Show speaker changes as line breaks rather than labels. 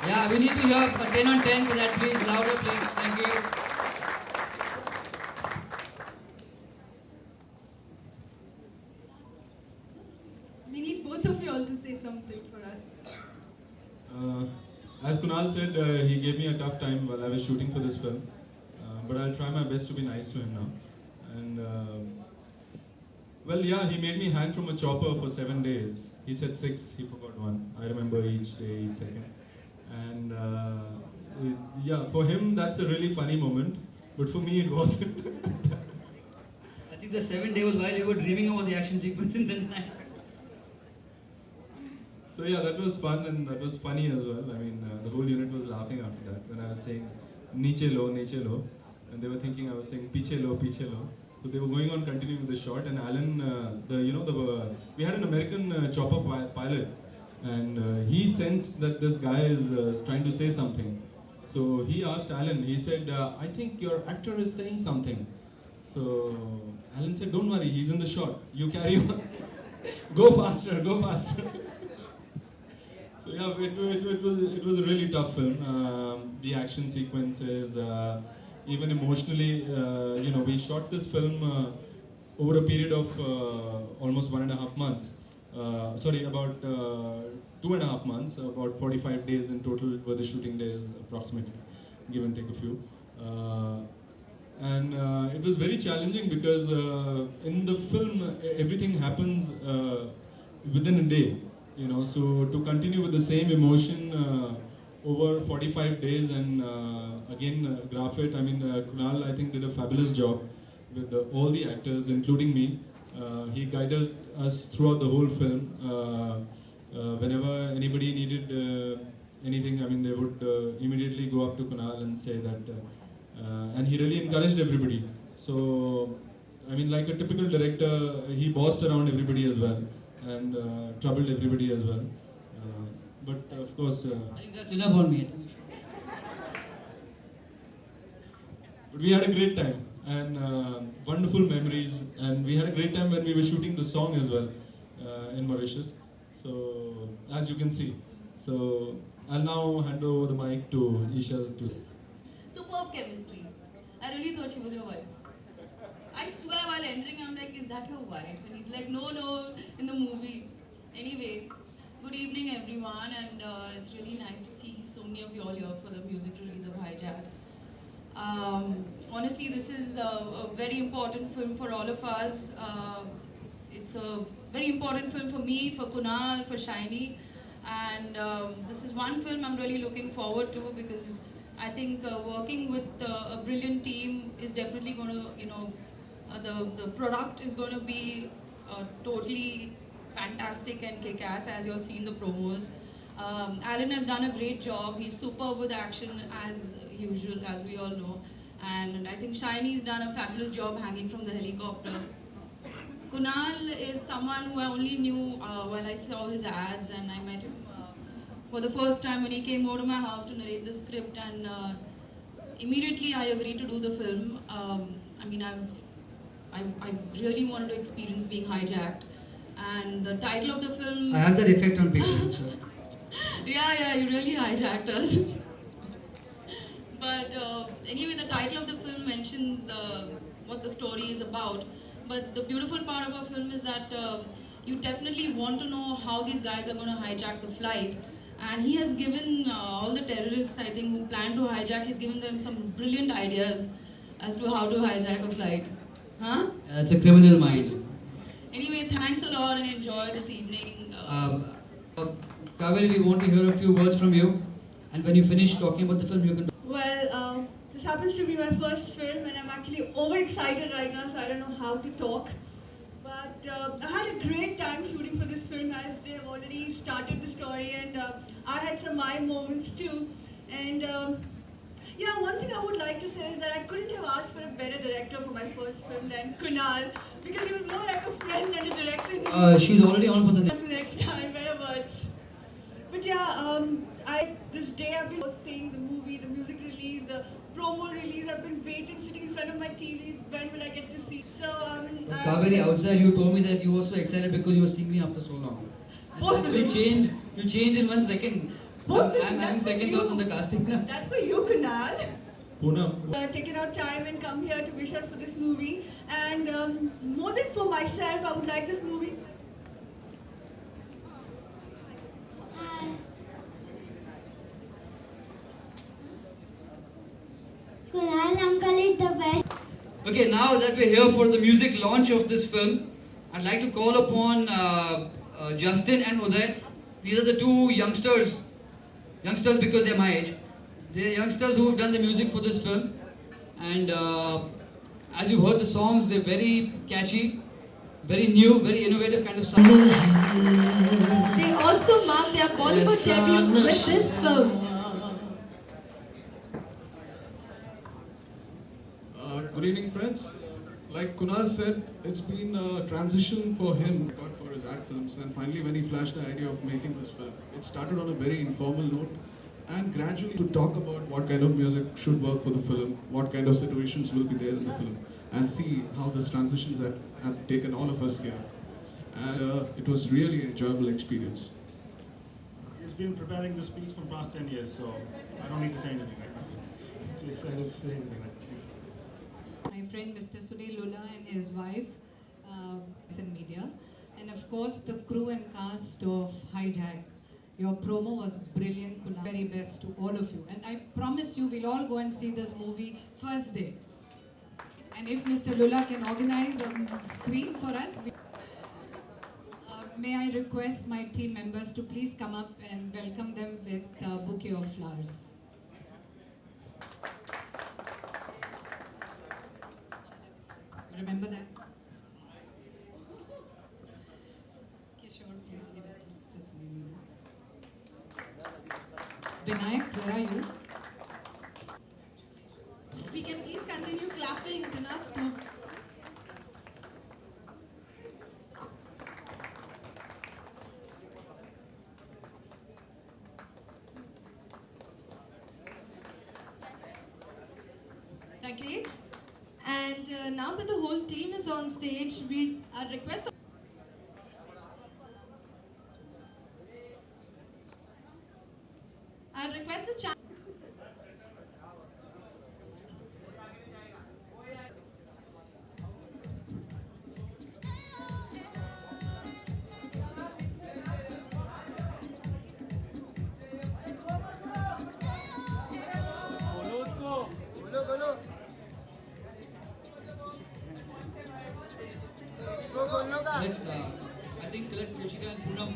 Yeah, we need to hear a 10 on 10 for that, please. Louder, please. Thank you.
We need both of you all to say something for us.
Uh, as Kunal said, he gave me a tough time while I was shooting for this film, but I'll try my best to be nice to him now. And well, yeah, he made me hang from a chopper for 7 days. He said 6, he forgot 1. I remember each day, each second. And yeah, for him that's a really funny moment, but for me it wasn't.
I think the 7 day was while you were dreaming about the action sequence in the night.
So yeah, that was fun and that was funny as well. I mean, the whole unit was laughing after that when I was saying niche lo, and they were thinking I was saying piche lo. So they were going on continuing with the shot, and Alan, we had an American chopper pilot, and he sensed that this guy is trying to say something. So he asked Alan. He said, "I think your actor is saying something." So Alan said, "Don't worry, he's in the shot. You carry on. Go faster, go faster." So yeah, it was a really tough film. The action sequences, even emotionally, we shot this film over a period of almost 1.5 months. Sorry, about 2.5 months. About 45 days in total were the shooting days, approximately, give and take a few. And it was very challenging because in the film everything happens within a day. So to continue with the same emotion over 45 days and again graph it. I mean, Kunal I think did a fabulous job with all the actors, including me. He guided us throughout the whole film. Whenever anybody needed anything, I mean, they would immediately go up to Kunal and say that, and he really encouraged everybody. So, I mean, like a typical director, he bossed around everybody as well and troubled everybody as well. But of course,
I think that's enough on me. I think we should.
but we had a great time and wonderful memories, and we had a great time when we were shooting the song as well in Mauritius. So as you can see, so I'll now hand over the mic to Isha to.
Superb chemistry. I really thought she was your wife. I swear while entering, I'm like, is that your wife? And he's like, no, no, in the movie. Anyway, good evening everyone, and it's really nice to see so many of you all here for the music release of Hijack. Honestly, this is a very important film for all of us. It's a very important film for me, for Kunal, for Shiny, and this is one film I'm really looking forward to because I think working with a brilliant team is definitely going to, the product is going to be totally fantastic and kick-ass, as you'll see in the promos. Alan has done a great job. He's superb with action as usual, as we all know. And I think Shiny's done a fabulous job hanging from the helicopter. Kunal is someone who I only knew while I saw his ads, and I met him for the first time when he came over to my house to narrate the script, and immediately I agreed to do the film. I mean, I really wanted to experience being hijacked. And the title of the film...
I have that effect on people. So.
yeah, you really hijacked us. But anyway, the title of the film mentions what the story is about. But the beautiful part of our film is that you definitely want to know how these guys are going to hijack the flight. And he has given all the terrorists, I think, who plan to hijack, he's given them some brilliant ideas as to how to hijack a flight. Huh?
It's a criminal mind.
Anyway, thanks a lot and enjoy this evening.
Kaveri, we want to hear a few words from you. And when you finish talking about the film, you can...
Well, this happens to be my first film and I'm actually overexcited right now, so I don't know how to talk. But I had a great time shooting for this film, as they have already started the story, and I had some my moments too. And yeah, one thing I would like to say is that I couldn't have asked for a better director for my first film than Kunal, because he was more like a friend than a director.
She's already on for the
next time, better words. But yeah, this day I've been seeing the movie, the music release, the promo release. I've been waiting, sitting in front of my TV. When will I get to see? So
Kaveri, outside you told me that you were so excited because you were seeing me after so long. And you changed in 1 second.
Both
I'm having
that's for
second
you.
thoughts on the casting now.
That's for you, Kunal.
Poonam,
Taken out time and come here to wish us for this movie. And more than for myself, I would like this movie.
Kunal uncle is the best.
Okay, now that we're here for the music launch of this film, I'd like to call upon Justin and Uday. These are the two youngsters because they're my age. They're youngsters who've done the music for this film. And as you heard the songs, they're very catchy, very new, very innovative kind of songs.
They also mark their Bollywood debut with this film.
Good evening, friends. Like Kunal said, it's been a transition for him, but for his art films, and finally when he flashed the idea of making this film, it started on a very informal note, and gradually to talk about what kind of music should work for the film, what kind of situations will be there in the film, and see how this transitions have taken all of us here. And it was really an enjoyable experience.
He's been preparing this speech from past 10 years, so I don't need to say anything right now. Too excited to say anything right now.
My friend Mr. Sunil Lula and his wife in media, and of course the crew and cast of Hijack. Your promo was brilliant, Kunal. Very best to all of you, and I promise you we'll all go and see this movie first day. And if Mr. Lula can organize a screen for us, may I request my team members to please come up and welcome them with a bouquet of flowers. Remember that? Kishore, please give it to Mr. Sunil. Vinayak, where are you?
We can please continue clapping the nuts now. Stage. And now that the whole team is on stage, our request. I request the chance.
I think let Ruchika and Poonam